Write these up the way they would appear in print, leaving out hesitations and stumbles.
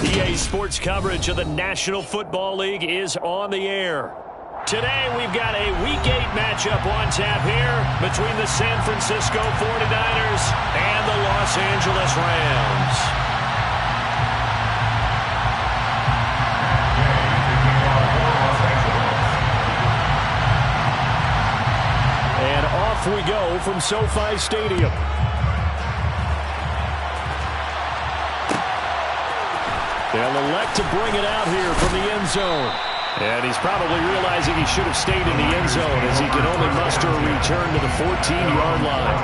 EA Sports coverage of the National Football League is on the air. Today we've got a Week 8 matchup on tap here between the San Francisco 49ers and the Los Angeles Rams. And off we go from SoFi Stadium. They'll elect to bring it out here from the end zone. And he's probably realizing he should have stayed in the end zone as he can only muster a return to the 14-yard line.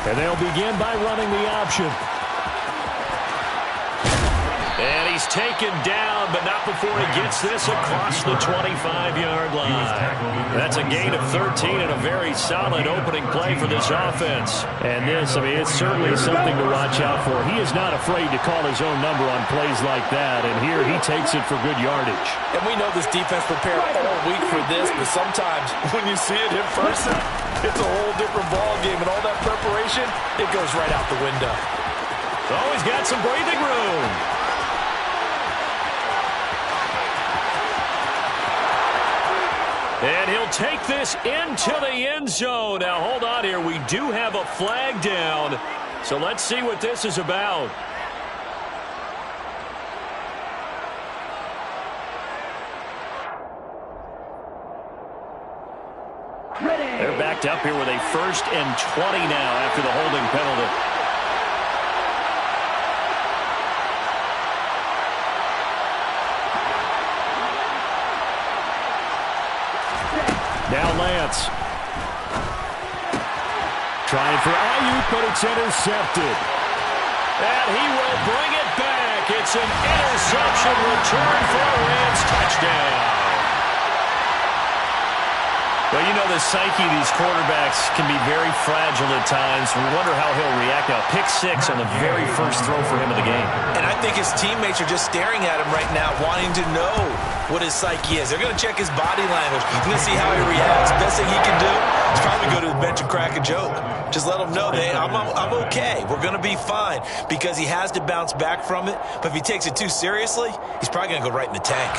And they'll begin by running the option. And he's taken down, but not before he gets this across the 25-yard line. That's a gain of 13 and a very solid opening play for this offense. And this, I mean, it's certainly something to watch out for. He is not afraid to call his own number on plays like that, and here he takes it for good yardage. And we know this defense prepared all week for this, but sometimes when you see it in person, it's a whole different ball game, and all that preparation, it goes right out the window. Oh, he's got some breathing room. And he'll take this into the end zone. Now, hold on here. We do have a flag down. So let's see what this is about. They're backed up here with a 1st and 20 now after the holding penalty. Now Lance. Trying for Ayuk, but it's intercepted. And he will bring it back. It's an interception return for a Rams touchdown. Well, you know the psyche of these quarterbacks can be very fragile at times. We wonder how he'll react now. Pick 6 on the very first throw for him in the game. And I think his teammates are just staring at him right now, wanting to know what his psyche is. They're going to check his body language. They're going to see how he reacts. Best thing he can do is probably go to the bench and crack a joke. Just let him know, hey, I'm okay. We're going to be fine, because he has to bounce back from it. But if he takes it too seriously, he's probably going to go right in the tank.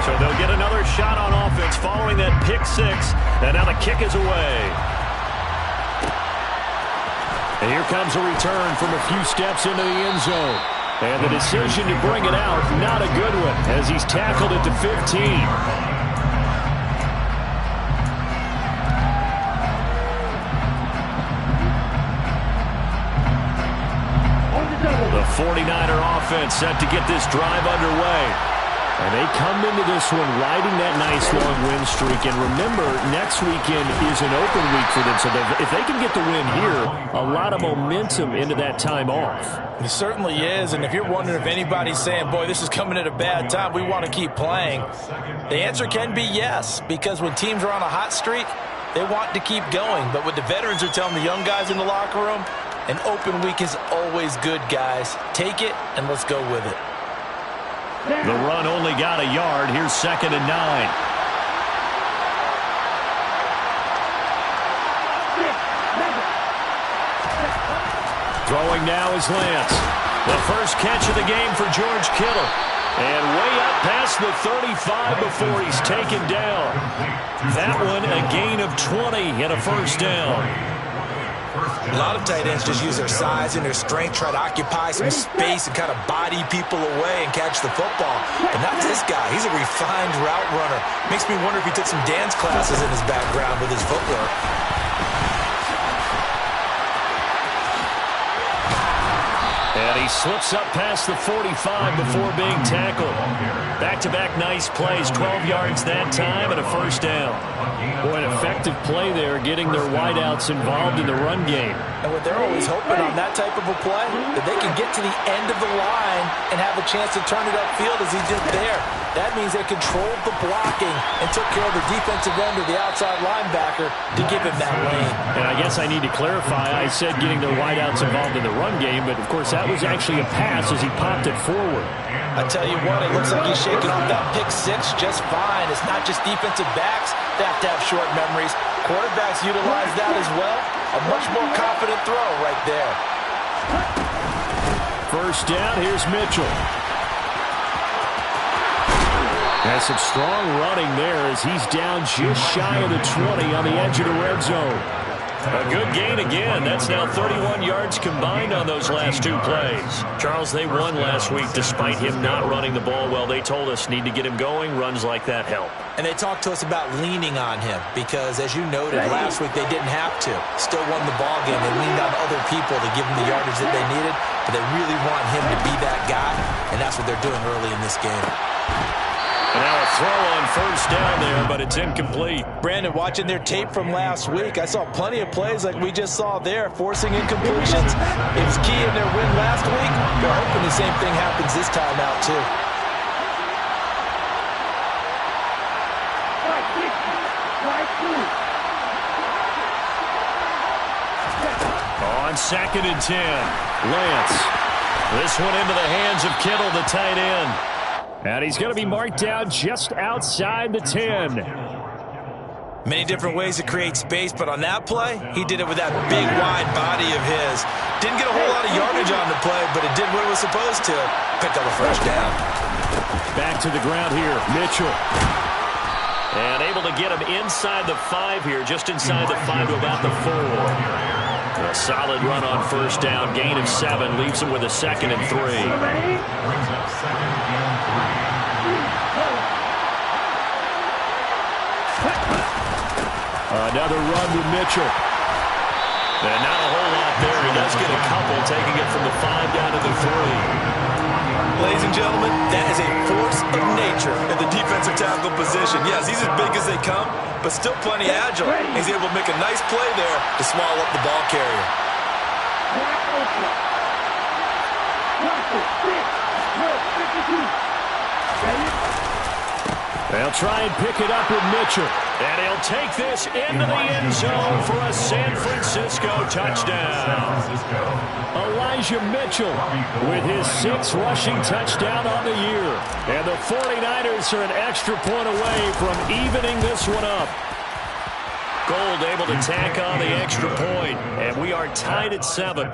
So they'll get another shot on offense following that pick 6. And now the kick is away. And here comes a return from a few steps into the end zone. And the decision to bring it out, not a good one, as he's tackled it to 15. The 49er offense set to get this drive underway. And they come into this one riding that nice long win streak. And remember, next weekend is an open week for them. So if they can get the win here, a lot of momentum into that time off. It certainly is. And if you're wondering if anybody's saying, boy, this is coming at a bad time, we want to keep playing, the answer can be yes. Because when teams are on a hot streak, they want to keep going. But what the veterans are telling the young guys in the locker room, an open week is always good, guys. Take it and let's go with it. The run only got a yard. Here's 2nd and 9. Throwing now is Lance. The first catch of the game for George Kittle. And way up past the 35 before he's taken down. That one a gain of 20 and a first down. A lot of tight ends just use their size and their strength, try to occupy some space and kind of body people away and catch the football. But not this guy. He's a refined route runner. Makes me wonder if he took some dance classes in his background with his footwork. And he he slips up past the 45 before being tackled. Back-to-back nice plays, 12 yards that time and a first down. Boy, an effective play there, getting their wideouts involved in the run game. And what they're always hoping on that type of a play, that they can get to the end of the line and have a chance to turn it upfield as he did there. That means they controlled the blocking and took care of the defensive end or the outside linebacker to give him that lane. And I guess I need to clarify, I said getting their wideouts involved in the run game, but of course that was actually a pass as he popped it forward. I tell you what, it looks like he's shaking off that pick six just fine. It's not just defensive backs that have to have short memories. Quarterbacks utilize that as well. A much more confident throw right there. First down, here's Mitchell. Has some strong running there as he's down just shy of the 20 on the edge of the red zone. A good gain again. That's now 31 yards combined on those last two plays. Charles, they won last week despite him not running the ball well. They told us need to get him going. Runs like that help. And they talked to us about leaning on him because, as you noted, last week they didn't have to. Still won the ball game. They leaned on other people to give them the yardage that they needed, but they really want him to be that guy, and that's what they're doing early in this game. And now a throw on first down there, but it's incomplete. Brandon, watching their tape from last week, I saw plenty of plays like we just saw there, forcing incompletions. It was key in their win last week. They're hoping the same thing happens this time out, too. On 2nd and 10, Lance. This one into the hands of Kittle, the tight end. And he's going to be marked down just outside the 10. Many different ways to create space, but on that play, he did it with that big, wide body of his. Didn't get a whole lot of yardage on the play, but it did what it was supposed to. Picked up a first down. Back to the ground here, Mitchell. And able to get him inside the 5 here, just inside the 5 to about the 4. A solid run on first down, gain of 7, leaves him with a 2nd and 3. Another run with Mitchell. And not a whole lot there. He does get a couple, taking it from the 5 down to the 3. Ladies and gentlemen, that is a force of nature at the defensive tackle position. Yes, he's as big as they come, but still plenty agile. He's able to make a nice play there to swallow up the ball carrier. They'll try and pick it up with Mitchell. And he'll take this into the end zone for a San Francisco touchdown. Elijah Mitchell with his 6th rushing touchdown on the year. And the 49ers are an extra point away from evening this one up. Gold able to tack on the extra point. And we are tied at 7.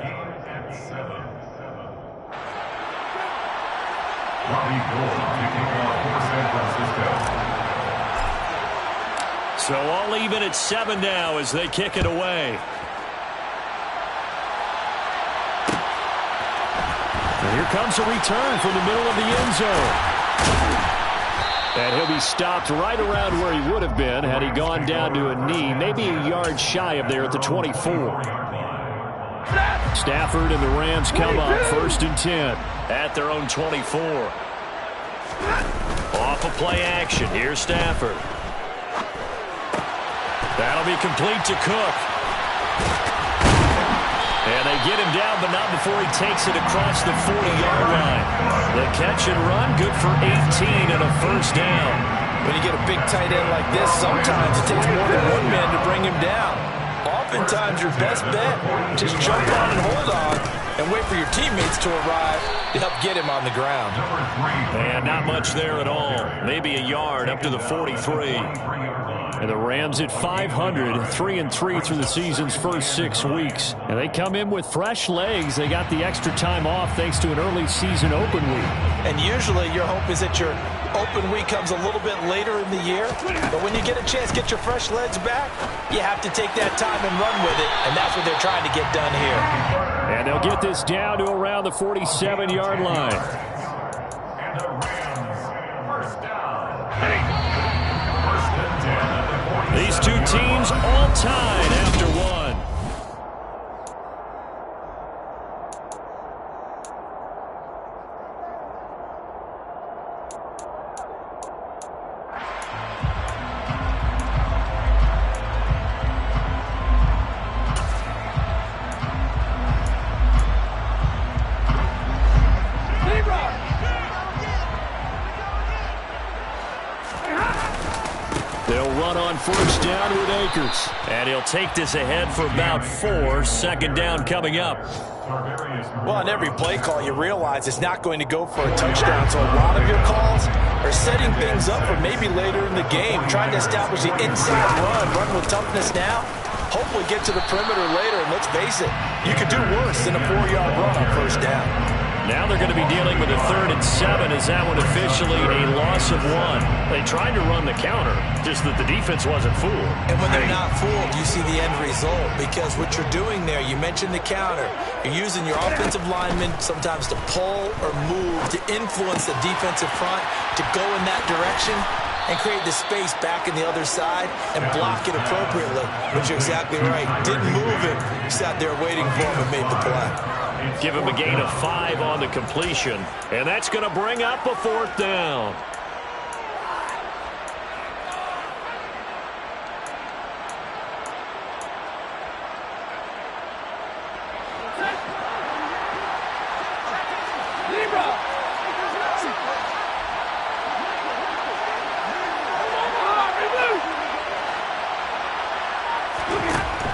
So all even at 7 now as they kick it away. And here comes a return from the middle of the end zone. And he'll be stopped right around where he would have been had he gone down to a knee, maybe a yard shy of there at the 24. Stafford and the Rams come up 1st and 10 at their own 24. Off of play action. Here's Stafford. That'll be complete to Cook. And they get him down, but not before he takes it across the 40-yard line. The catch and run, good for 18 and a first down. When you get a big tight end like this, sometimes it takes more than one man to bring him down. Oftentimes, your best bet, just jump on and hold on and wait for your teammates to arrive to help get him on the ground. And not much there at all. Maybe a yard up to the 43. And the Rams at 500, 3-3 through the season's first 6 weeks. And they come in with fresh legs. They got the extra time off thanks to an early season open week. And usually your hope is that your open week comes a little bit later in the year. But when you get a chance to get your fresh legs back, you have to take that time and run with it. And that's what they're trying to get done here. And they'll get this down to around the 47-yard line. These two teams all tied after one. on first down with Akers. And he'll take this ahead for about 4. Second down coming up. Well, on every play call, you realize it's not going to go for a touchdown. So a lot of your calls are setting things up for maybe later in the game, trying to establish the inside run with toughness now. Hopefully get to the perimeter later, and let's face it, you could do worse than a 4-yard run on first down. Now they're going to be dealing with a 3rd and 7. Is that one officially a loss of 1? They tried to run the counter, just that the defense wasn't fooled. And when they're not fooled, you see the end result, because what you're doing there, you mentioned the counter. You're using your offensive linemen sometimes to pull or move, to influence the defensive front, to go in that direction and create the space back in the other side and block it appropriately. But you're exactly right. Didn't move it. Sat there waiting for him and made the play. Give him a gain of 5 on the completion. And that's going to bring up a 4th down.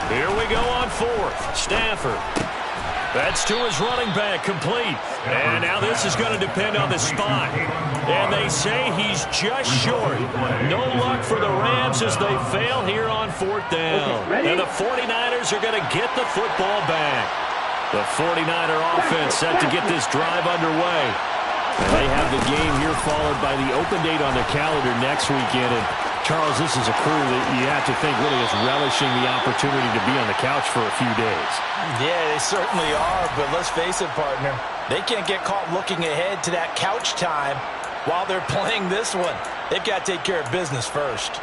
Here we go on 4th. Stafford. That's to his running back, complete. And now this is going to depend on the spot. And they say he's just short. No luck for the Rams as they fail here on 4th down. And the 49ers are going to get the football back. The 49er offense set to get this drive underway. And they have the game here followed by the open date on the calendar next weekend. And Charles, this is a crew that you have to think really is relishing the opportunity to be on the couch for a few days. Yeah, they certainly are, but let's face it, partner. They can't get caught looking ahead to that couch time while they're playing this one. They've got to take care of business first.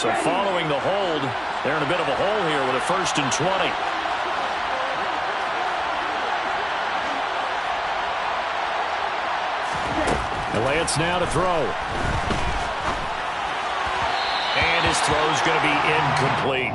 So following the hold, they're in a bit of a hole here with a 1st and 20. Lance now to throw. And his throw is going to be incomplete.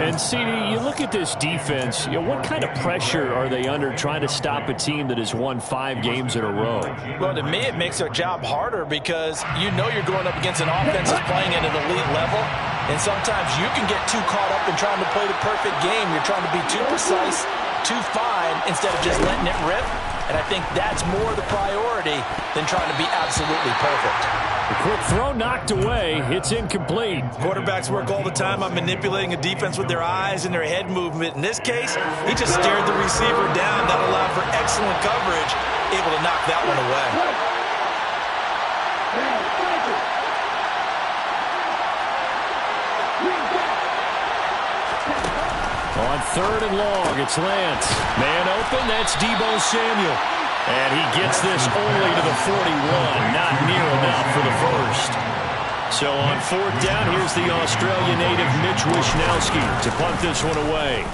And, CD, you look at this defense, what kind of pressure are they under trying to stop a team that has won 5 games in a row? Well, to me, it makes their job harder because you know you're going up against an offense that's playing at an elite level. And sometimes you can get too caught up in trying to play the perfect game. You're trying to be too precise, too fine, instead of just letting it rip. And I think that's more the priority than trying to be absolutely perfect. The quick throw knocked away. It's incomplete. Quarterbacks work all the time on manipulating a defense with their eyes and their head movement. In this case, he just stared the receiver down. That allowed for excellent coverage, able to knock that one away. On 3rd and long, it's Lance. Man open, that's Deebo Samuel. And he gets this only to the 41. Not near enough for the 1st. So on 4th down, here's the Australian native Mitch Wishnowsky to punt this one away.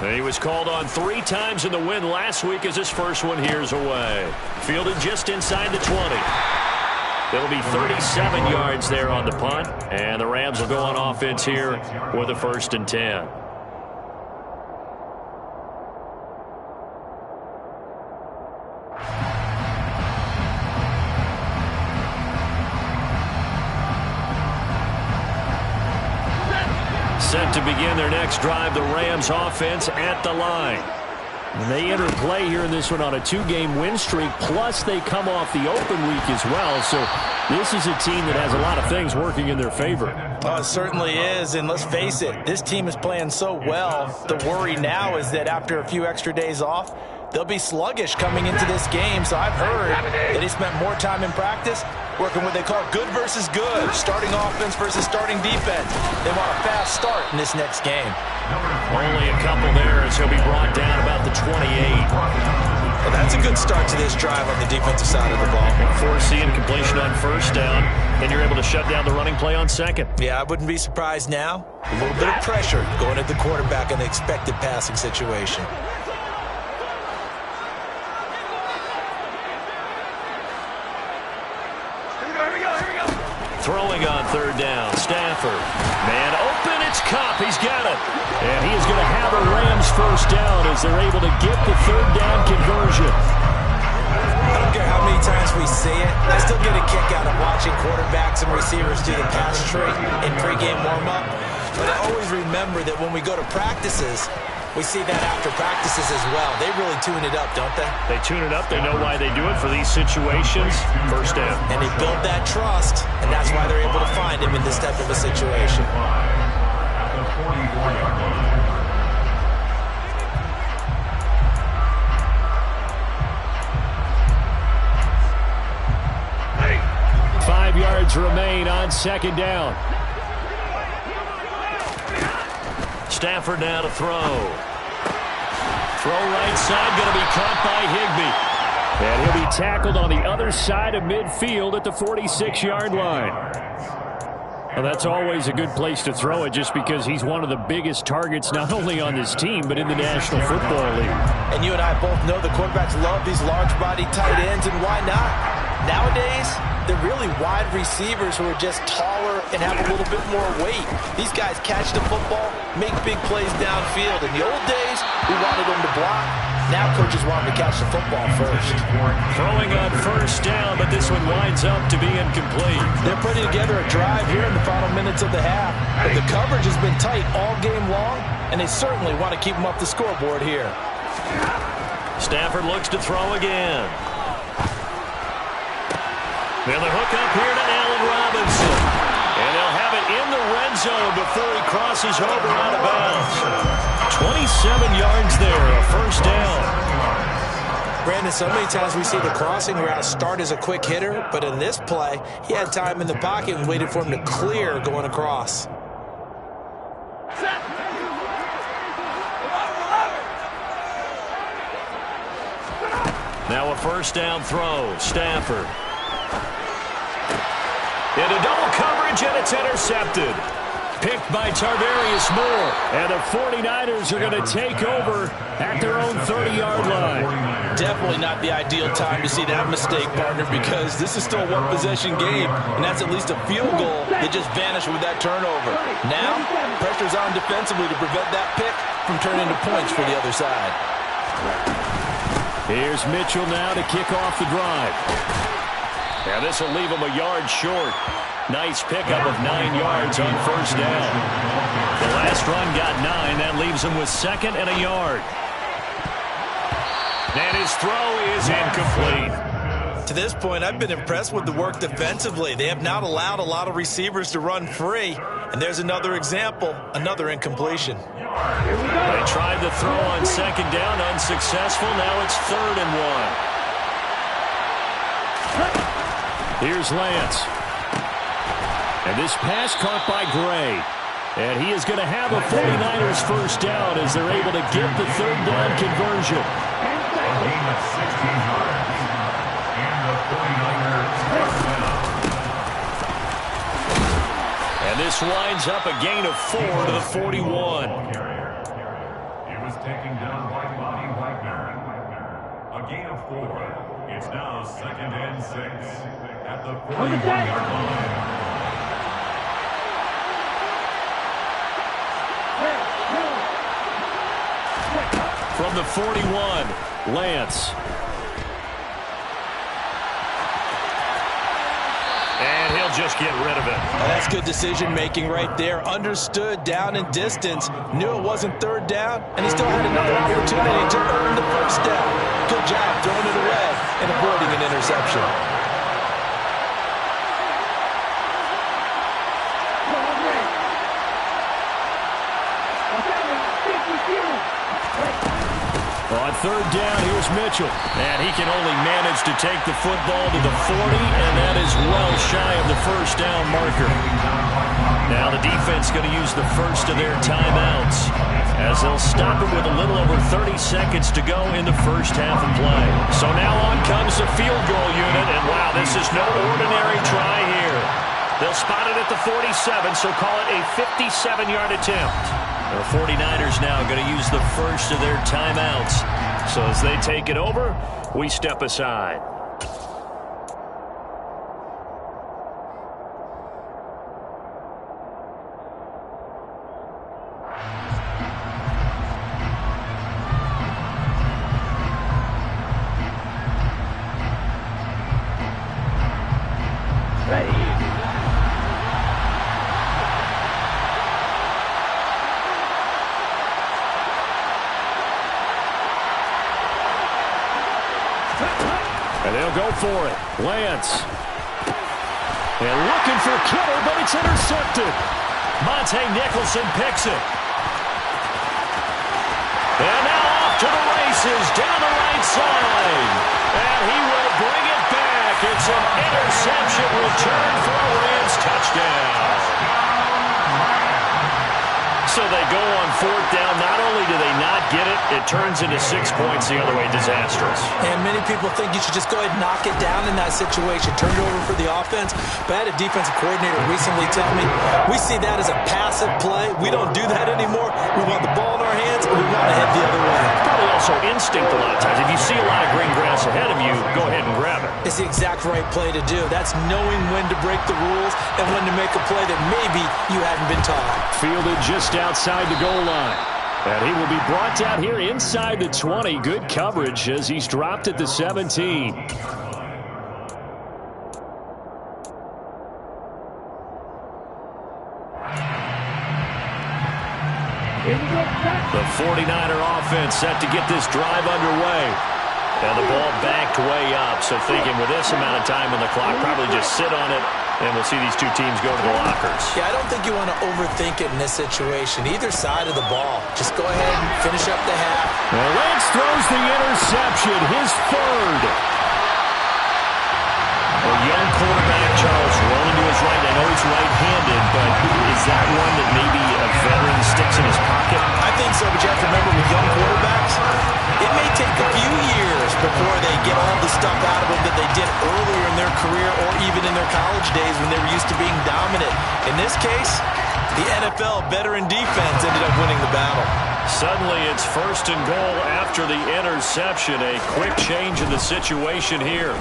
And he was called on 3 times in the win last week as his first one here's away. Fielded just inside the 20. It'll be 37 yards there on the punt. And the Rams will go on offense here with a 1st and 10. Set to begin their next drive, the Rams offense at the line. And they enter play here in this one on a 2-game win streak, plus they come off the open week as well. So this is a team that has a lot of things working in their favor. Oh, it certainly is, and let's face it, this team is playing so well. The worry now is that after a few extra days off, they'll be sluggish coming into this game. So I've heard that he spent more time in practice working what they call good versus good, starting offense versus starting defense. They want a fast start in this next game. Only a couple there as he'll be brought down about the 28. Well, that's a good start to this drive on the defensive side of the ball. Forcing completion on 1st down, then you're able to shut down the running play on 2nd. Yeah, I wouldn't be surprised now. A little bit of pressure going at the quarterback in the expected passing situation. Throwing on 3rd down, Stafford. Man open, it's Kupp. He's got it. And he is going to have a Rams 1st down as they're able to get the 3rd down conversion. don't care how many times we see it, I still get a kick out of watching quarterbacks and receivers do the pass tree in pregame warm-up. But I always remember that when we go to practices, we see that after practices as well. They really tune it up, don't they? They tune it up. They know why they do it for these situations. First down. And they build that trust, and that's why they're able to find him in this type of a situation. At the 44-yard line. 5 yards remain on second down. Stafford now to throw. Throw right side, going to be caught by Higbee. And he'll be tackled on the other side of midfield at the 46-yard line. Well, that's always a good place to throw it just because he's one of the biggest targets not only on this team but in the National Football League. And you and I both know the quarterbacks love these large-body tight ends, and why not? Nowadays, they're really wide receivers who are just taller and have a little bit more weight. These guys catch the football, make big plays downfield. In the old days, we wanted them to block. Now coaches want them to catch the football first. Throwing on first down, but this one winds up to be incomplete. They're putting together a drive here in the final minutes of the half. But the coverage has been tight all game long, and they certainly want to keep them up the scoreboard here. Stafford looks to throw again. And the hook up here to Allen Robinson. And they'll have it in the red zone before he crosses over out of bounds. 27 yards there, a first down. Brandon, so many times we see the crossing route start as a quick hitter, but in this play, he had time in the pocket and waited for him to clear going across. Now a first down throw, Stafford. Into double coverage, and it's intercepted. Picked by Tarvarius Moore. And the 49ers are going to take over at their own 30-yard line. Definitely not the ideal time to see that mistake, partner, because this is still a one-possession game, and that's at least a field goal that just vanished with that turnover. Now, pressure's on defensively to prevent that pick from turning into points for the other side. Here's Mitchell now to kick off the drive. And this will leave him a yard short. Nice pickup of 9 yards on first down. The last run got 9. That leaves him with second and a yard. And his throw is incomplete. To this point, I've been impressed with the work defensively. They have not allowed a lot of receivers to run free. And there's another example, another incompletion. They tried to throw on second down, unsuccessful. Now it's 3rd and 1. Here's Lance. And this pass caught by Gray. And he is going to have a 49ers first down as they're able to get the 3rd down conversion. A gain of 16 yards. And the 49ers first down. And this winds up a gain of 4 to the 41. It was taken down by Bobby Wagner. A gain of 4. It's now 2nd and 6 at the 41-yard line. From the 41, Lance. And he'll just get rid of it. Well, that's good decision-making right there. Understood down and distance. Knew it wasn't 3rd down, and he still had another opportunity to earn the first down. Good job throwing it away and avoiding an interception. On 3rd down, here's Mitchell. And he can only manage to take the football to the 40, and that is well shy of the first down marker. Now the defense going to use the first of their timeouts as they'll stop it with a little over 30 seconds to go in the first half of play. So now on comes the field goal unit, and wow, this is no ordinary try here. They'll spot it at the 47, so call it a 57-yard attempt. The 49ers now going to use the first of their timeouts. So as they take it over, we step aside. They'll go for it. Lance. And looking for Kittle, but it's intercepted. Monte Nicholson picks it. And now off to the races down the right side. And he will bring it back. It's an interception return for a Rams touchdown. So they go on fourth down. Not only do they not get it, it turns into 6 points the other way. Disastrous. And many people think you should just go ahead and knock it down in that situation. Turn it over for the offense. But I had a defensive coordinator recently tell me, we see that as a passive play. We don't do that anymore. We want the ball in our hands, and we want to head the other way. Probably also instinct a lot of times. If you see a lot of green grass ahead of you, go ahead and grab it. It's the exact right play to do. That's knowing when to break the rules and when to make a play that maybe you hadn't been taught. Fielded just outside the goal line. And he will be brought down here inside the 20. Good coverage as he's dropped at the 17. The 49er offense set to get this drive underway. And the ball backed way up, so thinking with this amount of time on the clock, probably just sit on it, and we'll see these two teams go to the lockers. Yeah, I don't think you want to overthink it in this situation. Either side of the ball. Just go ahead and finish up the half. Well, Lance throws the interception, his third. A young quarterback, Charles, rolling to his right. I know he's right-handed, but is that one that maybe a veteran sticks in his pocket? I think so, but you have to remember with young quarterbacks, it may take a few years before they get all the stuff out of them that they did earlier in their career or even in their college days when they were used to being dominant. In this case, the NFL veteran defense ended up winning the battle. Suddenly it's first and goal after the interception. A quick change in the situation here.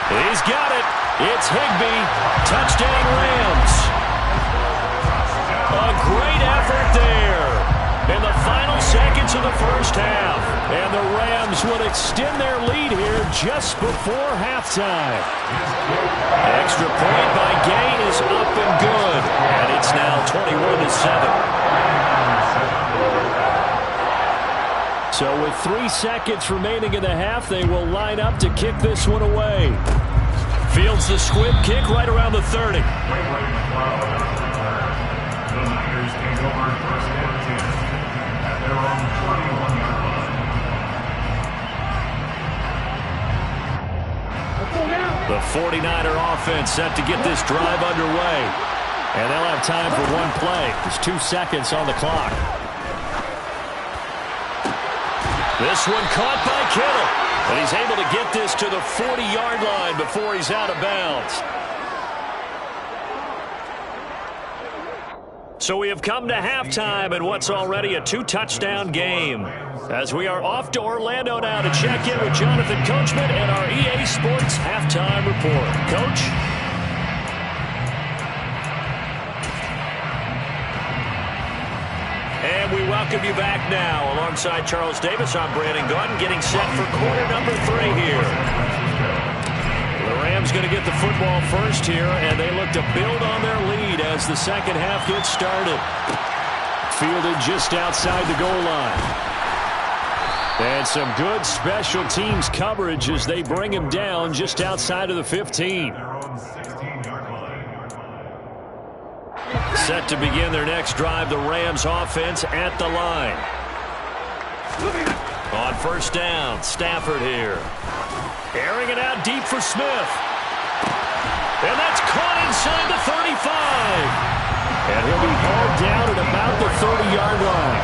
He's got it. It's Higbee. Touchdown Rams. A great effort there in the final seconds of the first half. And the Rams would extend their lead here just before halftime. Extra point by Gay is up and good. And it's now 21-7. So with 3 seconds remaining in the half, they will line up to kick this one away. Fields the squib kick right around the 30. The Niners take over first and 10 at their own 21-yard line. The 49er offense set to get this drive underway. And they'll have time for one play. There's 2 seconds on the clock. This one caught by Kittle. And he's able to get this to the 40-yard line before he's out of bounds. So we have come to halftime in what's already a 2-touchdown game. As we are off to Orlando now to check in with Jonathan Coachman and our EA Sports Halftime Report. Coach? And we welcome you back now. Alongside Charles Davis, I'm Brandon Gaudin, getting set for quarter number 3 here. The Rams going to get the football first here, and they look to build on their lead as the second half gets started. Fielded just outside the goal line. And some good special teams coverage as they bring him down just outside of the 15. Set to begin their next drive, the Rams offense at the line. On first down, Stafford here. Airing it out deep for Smith. And that's caught inside the 35. And he'll be hauled down at about the 30-yard line.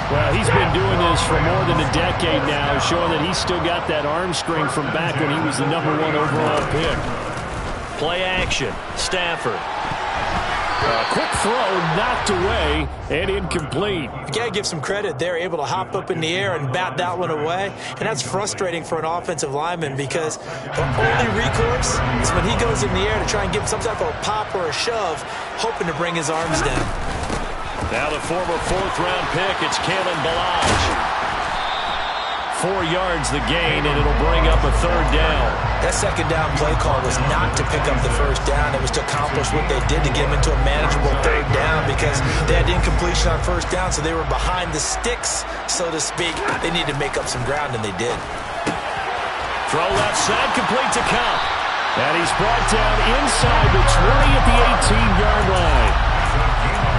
Well, he's been doing this for more than a decade now, showing that he's still got that arm strength from back when he was the #1 overall pick. Play action, Stafford. A quick throw knocked away and incomplete. You got to give some credit. They're able to hop up in the air and bat that one away. And that's frustrating for an offensive lineman because the only recourse is when he goes in the air to try and give some type of a pop or a shove, hoping to bring his arms down. Now the former 4th-round pick, it's Kalen Ballage. 4 yards the gain, and it'll bring up a 3rd down. That second down play call was not to pick up the first down. It was to accomplish what they did to get them into a manageable 3rd down because they had incompletion on first down, so they were behind the sticks, so to speak. They needed to make up some ground, and they did. Throw left side, complete to Kupp. And he's brought down inside the 20 at the 18-yard line.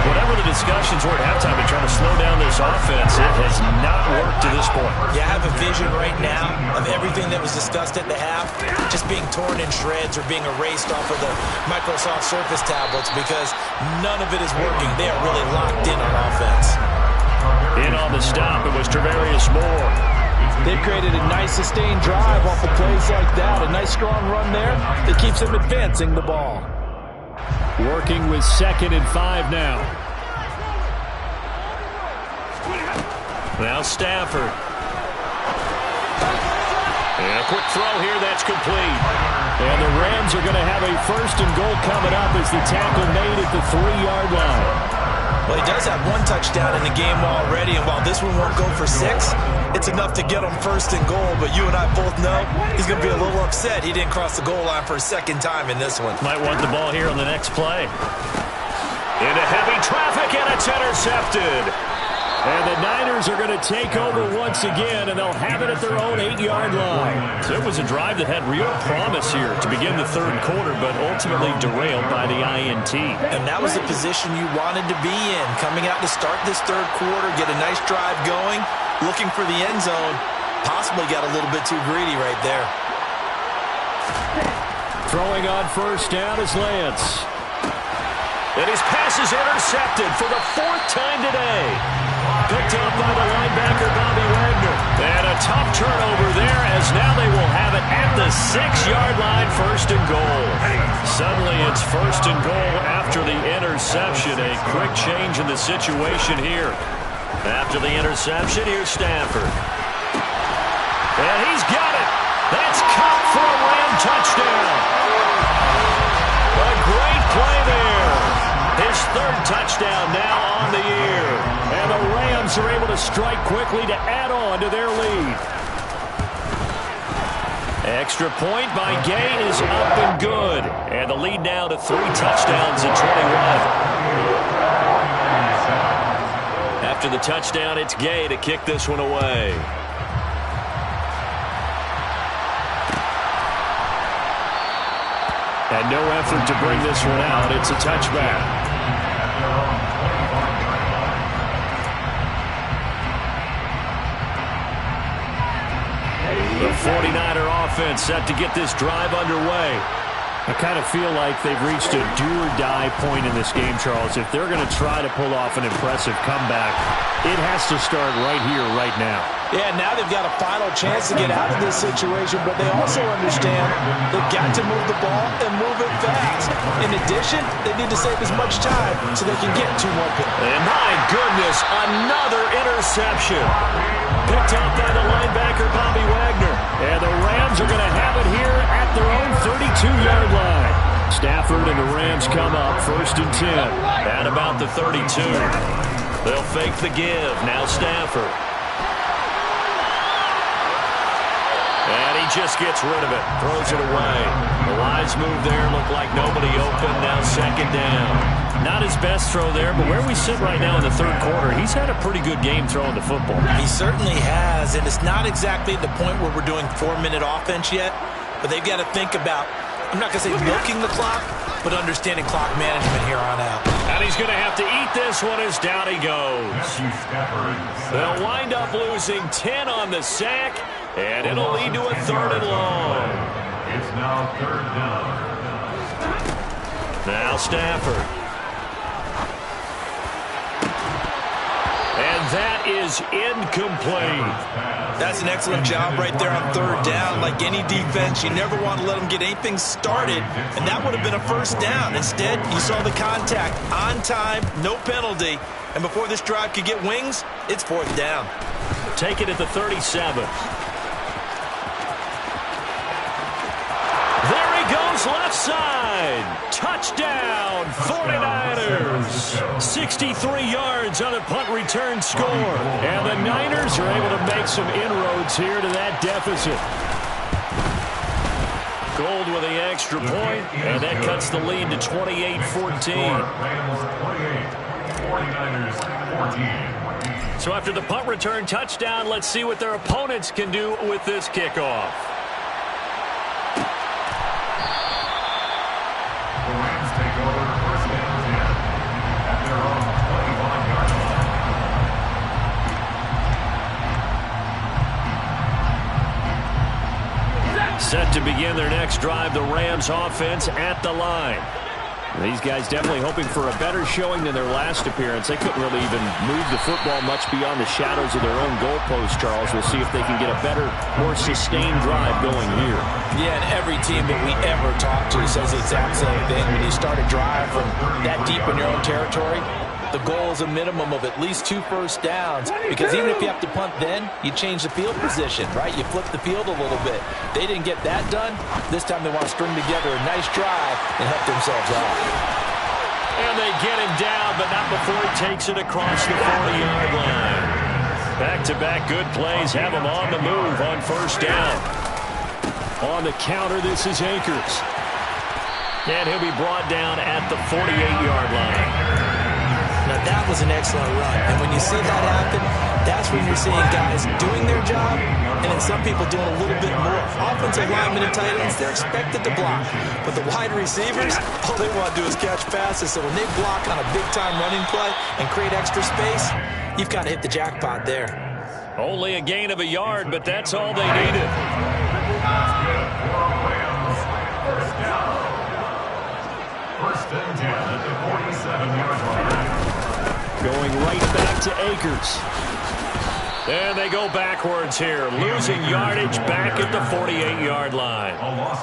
Whatever the discussions were at halftime to try to slow down this offense, it has not worked to this point. Yeah, I have a vision right now of everything that was discussed at the half just being torn in shreds or being erased off of the Microsoft Surface tablets because none of it is working. They are really locked in on offense. In on the stop, it was Travarius Moore. They've created a nice sustained drive off of plays like that. A nice strong run there that keeps them advancing the ball. Working with 2nd and 5 now. Now Stafford. And a quick throw here, that's complete. And the Rams are going to have a 1st and goal coming up as the tackle made at the 3-yard line. Well, he does have 1 touchdown in the game already, and while this one won't go for 6, it's enough to get him 1st and goal. But you and I both know he's going to be a little upset he didn't cross the goal line for a 2nd time in this one. Might want the ball here on the next play. Into heavy traffic, and it's intercepted. And the Niners are going to take over once again, and they'll have it at their own 8-yard line. So it was a drive that had real promise here to begin the 3rd quarter, but ultimately derailed by the INT. And that was the position you wanted to be in, coming out to start this 3rd quarter, get a nice drive going, looking for the end zone, possibly got a little bit too greedy right there. Throwing on 1st down is Lance. And his pass is intercepted for the 4th time today. Picked up by the linebacker, Bobby Wagner. And a tough turnover there as now they will have it at the 6-yard line, 1st and goal. Suddenly it's 1st and goal after the interception. A quick change in the situation here. After the interception, here's Stafford. And he's got it. That's Kupp for a Ram touchdown. A great play there. His 3rd touchdown now on the year. And the Rams are able to strike quickly to add on to their lead. Extra point by Gay is up and good. And the lead now to 3 touchdowns at 21. After the touchdown, it's Gay to kick this one away. And no effort to bring this one out. It's a touchback. The 49er offense set to get this drive underway. I kind of feel like they've reached a do-or-die point in this game, Charles. If they're going to try to pull off an impressive comeback, it has to start right here, right now. Yeah, now they've got a final chance to get out of this situation, but they also understand they've got to move the ball and move it fast. In addition, they need to save as much time so they can get 2 more picks. And my goodness, another interception. Picked up by the linebacker, Bobby Wagner. And the Rams are going to have it here at their own 32-yard line. Stafford and the Rams come up 1st and 10 at about the 32. They'll fake the give. Now Stafford. And he just gets rid of it. Throws it away. The wise move there. Looked like nobody open. Now 2nd down. Not his best throw there, but where we sit right now in the 3rd quarter, he's had a pretty good game throwing the football. He certainly has, and it's not exactly at the point where we're doing 4-minute offense yet, but they've got to think about, I'm not going to say milking the clock, but understanding clock management here on out. And he's going to have to eat this one as down he goes. They'll wind up losing 10 on the sack, and it'll lead to a 3rd and long. It's now 3rd down. Now Stafford. And that is incomplete. That's an excellent job right there on 3rd down. Like any defense, you never want to let them get anything started, and that would have been a 1st down. Instead, you saw the contact on time, no penalty, and before this drive could get wings, it's 4th down. Take it at the 37. There he goes, left side. Touchdown, 49ers. 63 yards on a punt return score. And the Niners are able to make some inroads here to that deficit. Gold with the extra point, and that cuts the lead to 28-14. 49ers 14. So after the punt return touchdown, let's see what their opponents can do with this kickoff. to begin their next drive, the Rams offense at the line. These guys definitely hoping for a better showing than their last appearance. They couldn't really even move the football much beyond the shadows of their own goalpost, Charles. We'll see if they can get a better, more sustained drive going here. Yeah, and every team that we ever talk to says the exact same thing. When you start a drive from that deep in your own territory, the goal is a minimum of at least 2 first downs, because even if you have to punt then, you change the field position, right? You flip the field a little bit. They didn't get that done. This time they want to string together a nice drive and help themselves out. And they get him down, but not before he takes it across the 40-yard line. Back-to-back good plays have him on the move on first down. On the counter, this is Akers. And he'll be brought down at the 48-yard line. Now, that was an excellent run. And when you see that happen, that's when you're seeing guys doing their job and then some people doing a little bit more. Offensive linemen and tight ends, they're expected to block. But the wide receivers, all they want to do is catch passes. So when they block on a big-time running play and create extra space, you've kind of hit the jackpot there. Only a gain of a yard, but that's all they needed. First and 10 at the 47-yard line. Going right back to Akers. And they go backwards here, losing yardage back at the 48-yard line.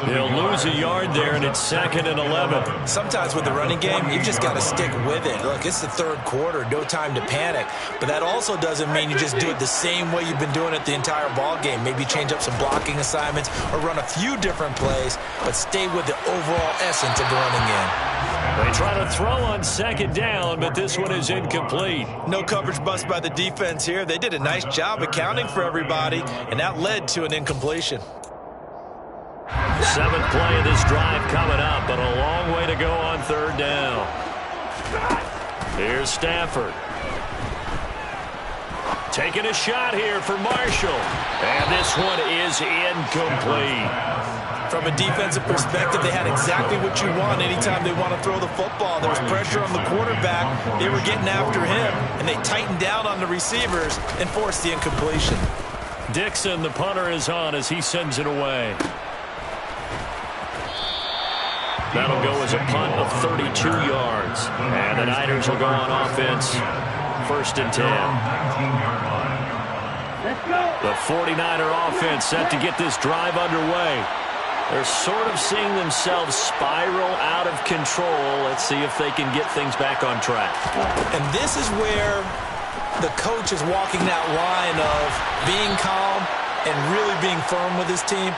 They'll lose a yard there, and it's 2nd and 11. Sometimes with the running game, you've just got to stick with it. Look, it's the third quarter, no time to panic. But that also doesn't mean you just do it the same way you've been doing it the entire ball game. Maybe change up some blocking assignments or run a few different plays, but stay with the overall essence of the running game. They try to throw on 2nd down, but this one is incomplete. No coverage bust by the defense here. They did a nice job accounting for everybody, and that led to an incompletion. 7th play of this drive coming up, but a long way to go on 3rd down. Here's Stafford. Taking a shot here for Marshall. And this one is incomplete. From a defensive perspective, they had exactly what you want anytime they want to throw the football. There was pressure on the quarterback. They were getting after him, and they tightened down on the receivers and forced the incompletion. Dixon, the punter, is on as he sends it away. That'll go as a punt of 32 yards. And the Niners will go on offense. 1st and 10. The 49er offense set to get this drive underway. They're sort of seeing themselves spiral out of control. Let's see if they can get things back on track. And this is where the coach is walking that line of being calm and really being firm with his team.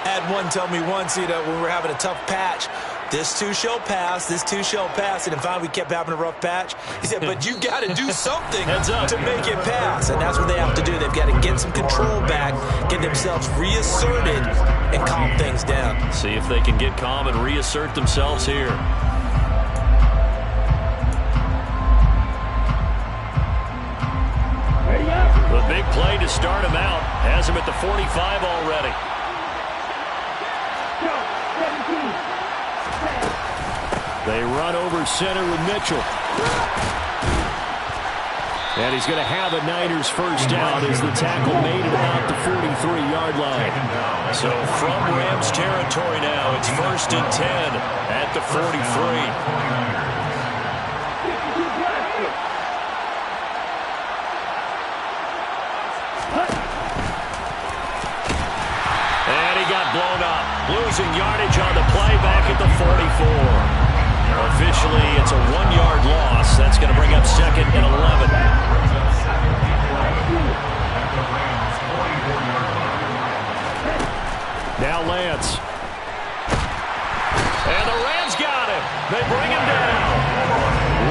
I had one tell me once, when we were having a tough patch, this too shall pass, this too shall pass. And finally, we kept having a rough patch. He said, but you got to do something to make it pass. And that's what they have to do. They've got to get some control back, get themselves reasserted, and calm things down. See if they can get calm and reassert themselves here. The big play to start him out has him at the 45 already. They run over center with Mitchell. And he's going to have a Niners first down as the tackle made at about the 43-yard line. So from Rams territory now, it's 1st and 10 at the 43. Blown up, losing yardage on the play back at the 44. Officially, it's a 1-yard loss. That's going to bring up 2nd and 11. Now Lance. And the Rams got him. They bring him down.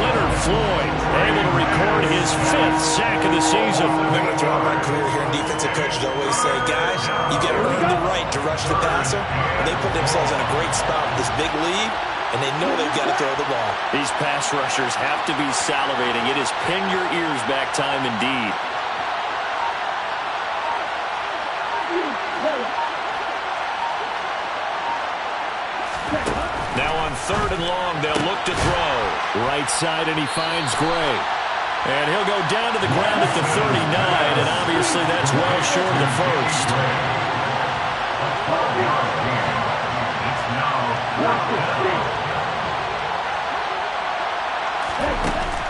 Leonard Floyd able to record his 5th sack of the season. Remember, throughout my career here in defensive coaches always say, guys, you got to earn the right to rush the passer. And they put themselves in a great spot with this big lead, and they know they've got to throw the ball. These pass rushers have to be salivating. It is pin your ears back time indeed. Now on 3rd and long, they'll look to throw. Right side, and he finds Gray. And he'll go down to the ground at the 39, and obviously that's well short of the first.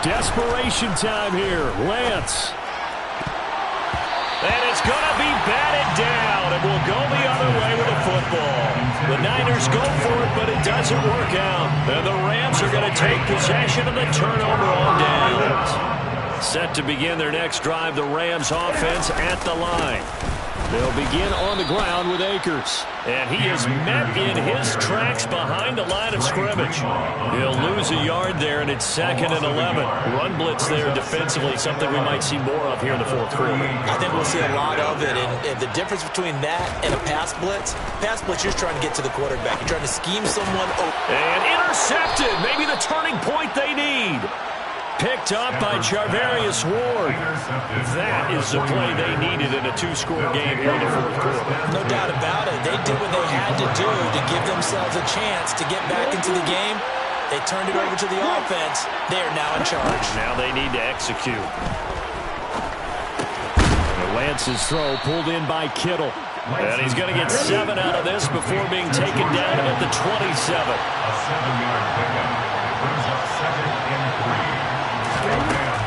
Desperation time here. Lance. And it's going to be batted down, and we'll go the other way with the football. The Niners go for it, but it doesn't work out. And the Rams are going to take possession of the turnover on downs. Set to begin their next drive, the Rams offense at the line. They'll begin on the ground with Akers. And he is met in his tracks behind the line of scrimmage. He'll lose a yard there, and it's 2nd and 11. Run blitz there defensively, something we might see more of here in the fourth quarter. I think we'll see a lot of it. And the difference between that and a pass blitz, you're just trying to get to the quarterback. You're trying to scheme someone open. And intercepted. Maybe the turning point they need. Picked up by Charvarius Ward. That is the play they needed in a two-score game here in the fourth quarter. No doubt about it. They did what they had to do to give themselves a chance to get back into the game. They turned it over to the offense. They are now in charge. Now they need to execute. And Lance's throw pulled in by Kittle. And he's going to get 7 out of this before being taken down at the 27. A 7-yard pickup. Brings up 2nd and 3.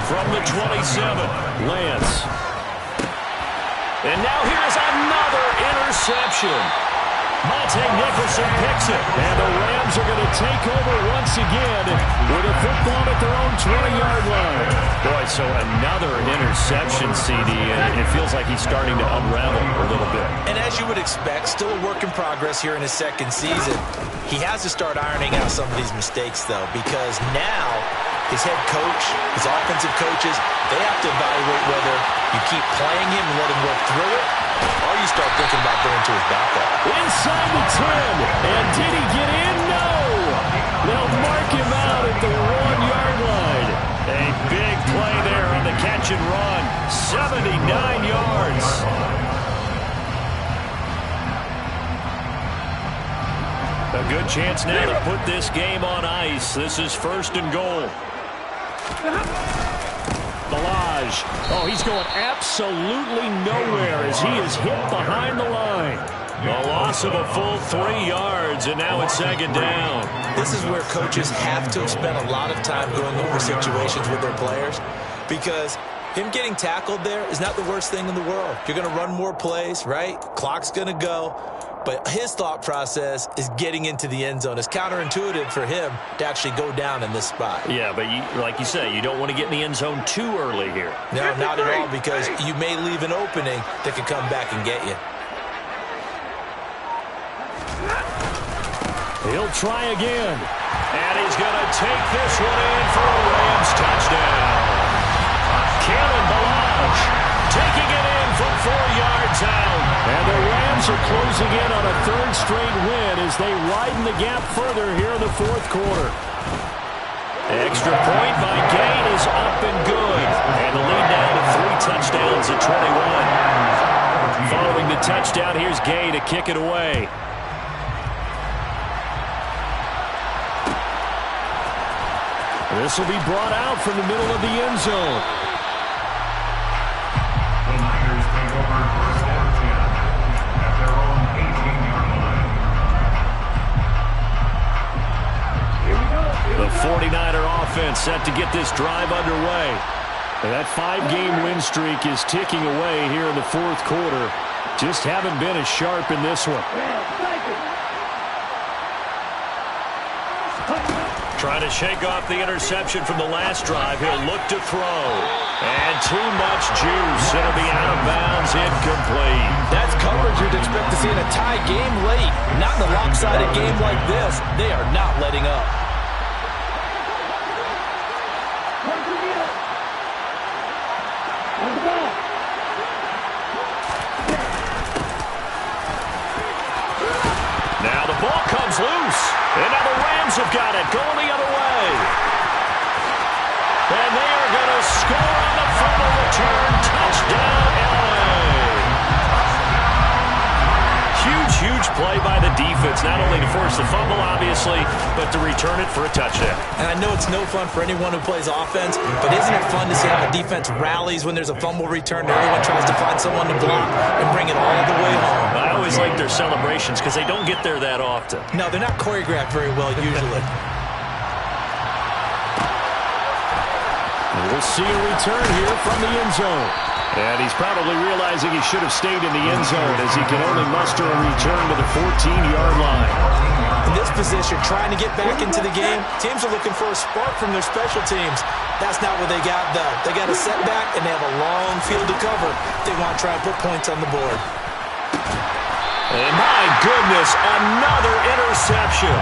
From the 27, Lance. And now here's another interception. Monte Nicholson picks it. And the Rams are going to take over once again with a football at their own 20-yard line. Boy, so another interception, CD, and it feels like he's starting to unravel a little bit. And as you would expect, still a work in progress here in his second season. He has to start ironing out some of these mistakes, though, because now his head coach, his offensive coaches, they have to evaluate whether you keep playing him and let him work through it, or you start thinking about going to his backup. Inside the 10, and did he get in? No! They'll mark him out at the 1-yard line. A big play there on the catch and run. 79 yards. A good chance now to put this game on ice. This is 1st and goal. Ballage. Oh, he's going absolutely nowhere as he is hit behind the line. A loss of a full 3 yards, and now it's 2nd down. This is where coaches have to spend a lot of time going over situations with their players, because him getting tackled there is not the worst thing in the world. You're going to run more plays, right? Clock's going to go. But his thought process is getting into the end zone. It's counterintuitive for him to actually go down in this spot. Yeah, but like you say, you don't want to get in the end zone too early here. No, not at all, because you may leave an opening that could come back and get you. He'll try again. And he's going to take this one in for a Rams touchdown. Kalen Ballage taking it in from 4 yards out. And the Rams are closing in on a 3rd straight win as they widen the gap further here in the fourth quarter. Extra point by Gain is up and good. And the lead now to 3 touchdowns at 21. Following the touchdown, here's Gay to kick it away. This will be brought out from the middle of the end zone. The Niners take over 1st and 10 at their own 18-yard line. The 49er offense set to get this drive underway. And that 5-game win streak is ticking away here in the fourth quarter. Just haven't been as sharp in this one. Trying to shake off the interception from the last drive. He'll look to throw. And too much juice. It'll be out of bounds, incomplete. That's coverage you'd expect to see in a tie game late. Not in a lopsided game like this. They are not letting up. Now the ball comes loose. And now the Rams have got it, going the other way. And they are going to score on the fumble return. Touchdown, LA. Huge huge play by the defense, not only to force the fumble, obviously, but to return it for a touchdown. And I know it's no fun for anyone who plays offense, but isn't it fun to see how the defense rallies when there's a fumble return and everyone tries to find someone to block and bring it all the way home? I always like their celebrations because they don't get there that often. No, they're not choreographed very well usually. We'll see a return here from the end zone. And he's probably realizing he should have stayed in the end zone as he can only muster a return to the 14-yard line. In this position, trying to get back into the game, teams are looking for a spark from their special teams. That's not what they got, though. They got a setback, and they have a long field to cover. They want to try and put points on the board. And my goodness, another interception.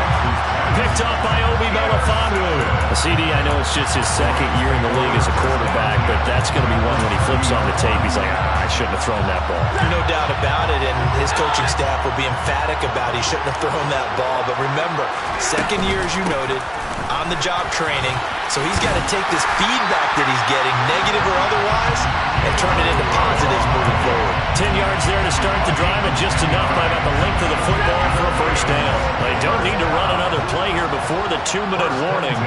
Picked up by Obi Melifonwu. CD, I know it's just his second year in the league as a quarterback, but that's going to be one when he flips on the tape. He's like, I shouldn't have thrown that ball. No doubt about it, and his coaching staff will be emphatic about he shouldn't have thrown that ball. But remember, second year, as you noted, on-the-job training, so he's got to take this feedback that he's getting, negative or otherwise, and turn it into positives moving forward. 10 yards there to start the drive, and just enough by about the length of the football for a first down. They don't need to run another play here before the 2-minute warning.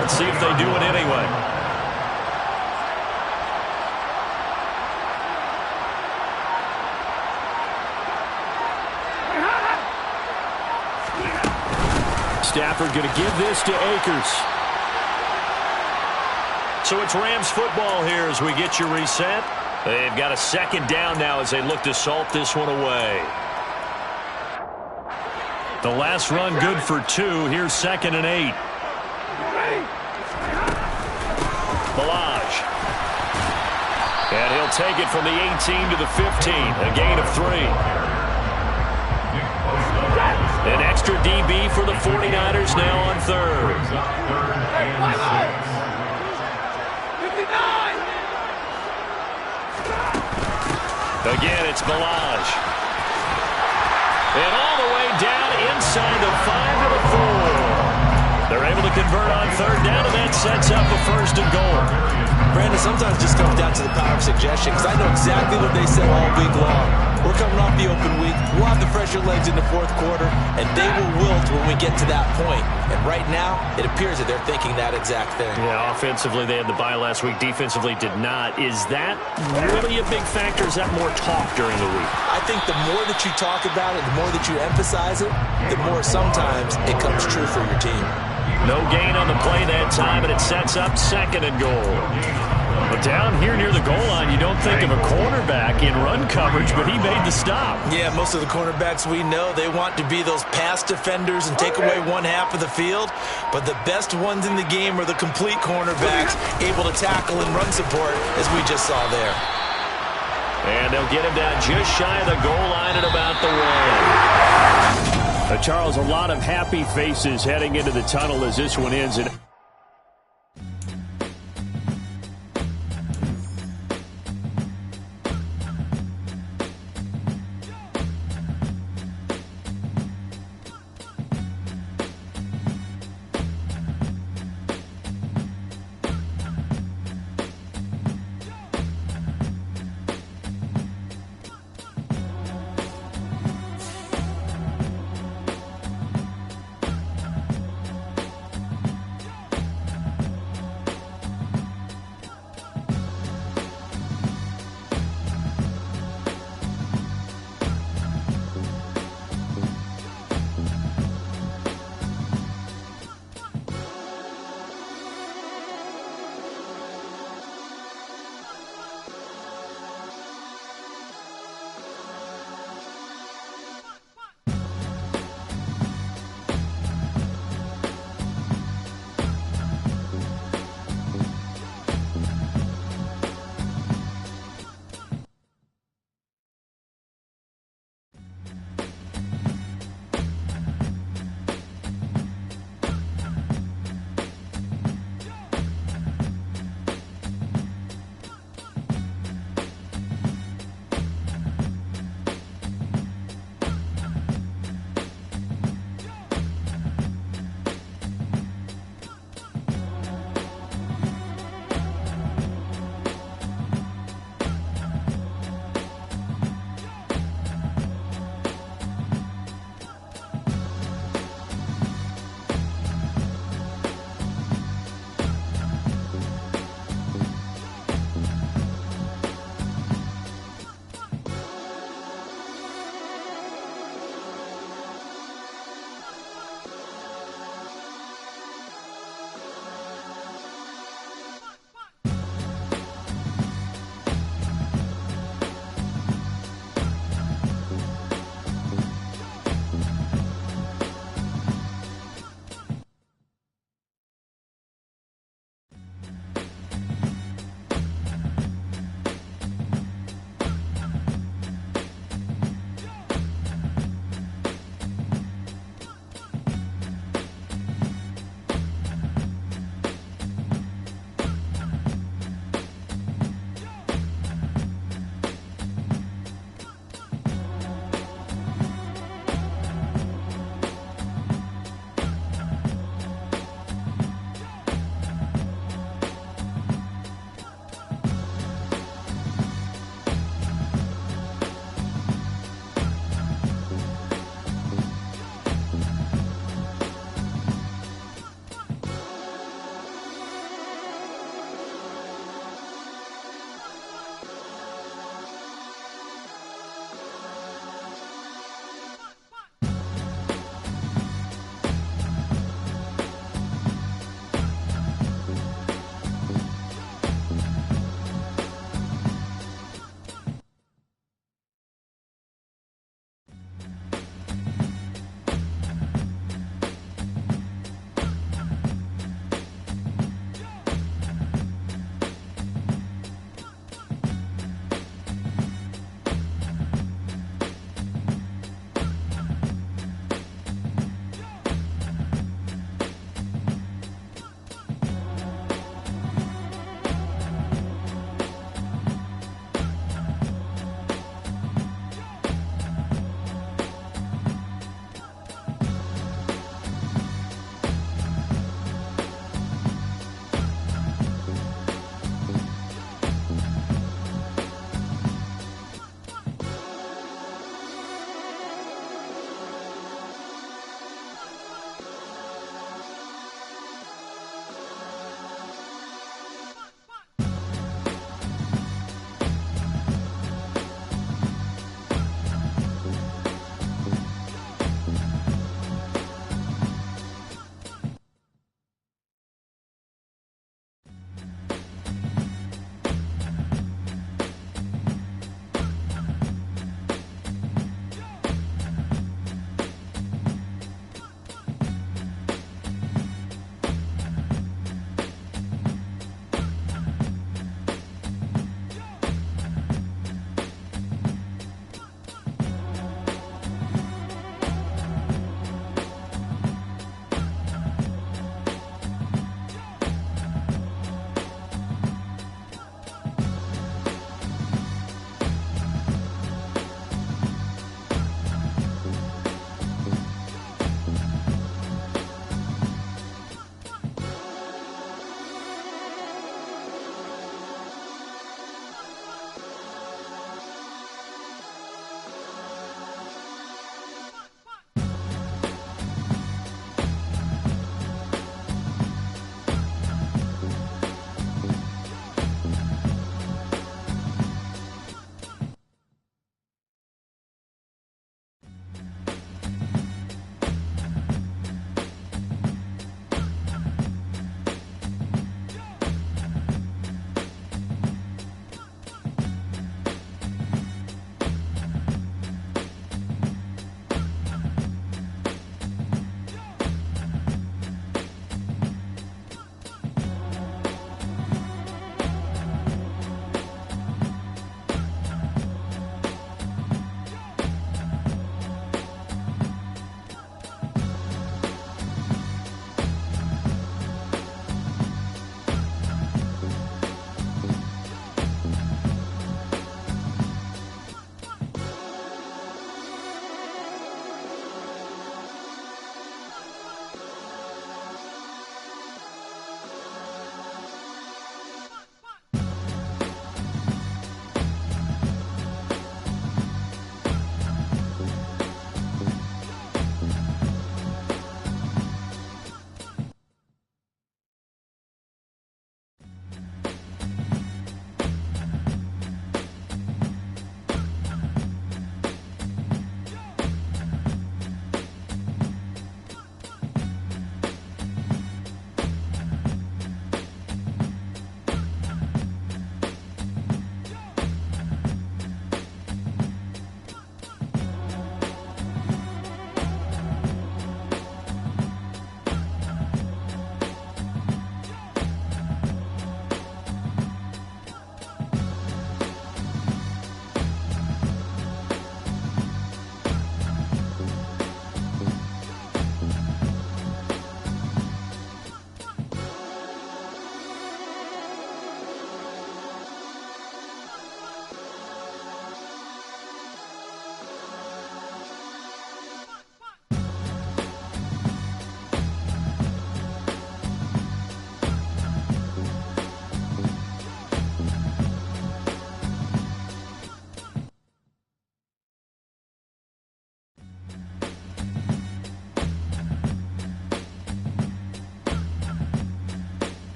Let's see if they do it anyway. Stafford going to give this to Akers. So it's Rams football here as we get you reset. They've got a second down now as they look to salt this one away. The last run good for 2. Here's 2nd and 8. Balaj. And he'll take it from the 18 to the 15. A gain of 3. An extra DB for the 49ers now on 3rd. Again, it's Balaj. And all the way down inside the 5 to the 4. They're able to convert on 3rd down, and that sets up a 1st and goal. Brandon, sometimes it just comes down to the power of suggestion, because I know exactly what they said all week long. We're coming off the open week. We'll have the fresher legs in the 4th quarter, and they will wilt when we get to that point. And right now, it appears that they're thinking that exact thing. Yeah, offensively, they had the bye last week. Defensively, did not. Is that really a big factor? Is that more talk during the week? I think the more that you talk about it, the more that you emphasize it, the more sometimes it comes true for your team. No gain on the play that time, and it sets up 2nd and goal. But down here near the goal line, you don't think of a cornerback in run coverage, but he made the stop. Yeah, most of the cornerbacks we know, they want to be those pass defenders and take away one half of the field. But the best ones in the game are the complete cornerbacks, able to tackle and run support, as we just saw there. And they'll get him down just shy of the goal line at about the 1. Charles, a lot of happy faces heading into the tunnel as this one ends.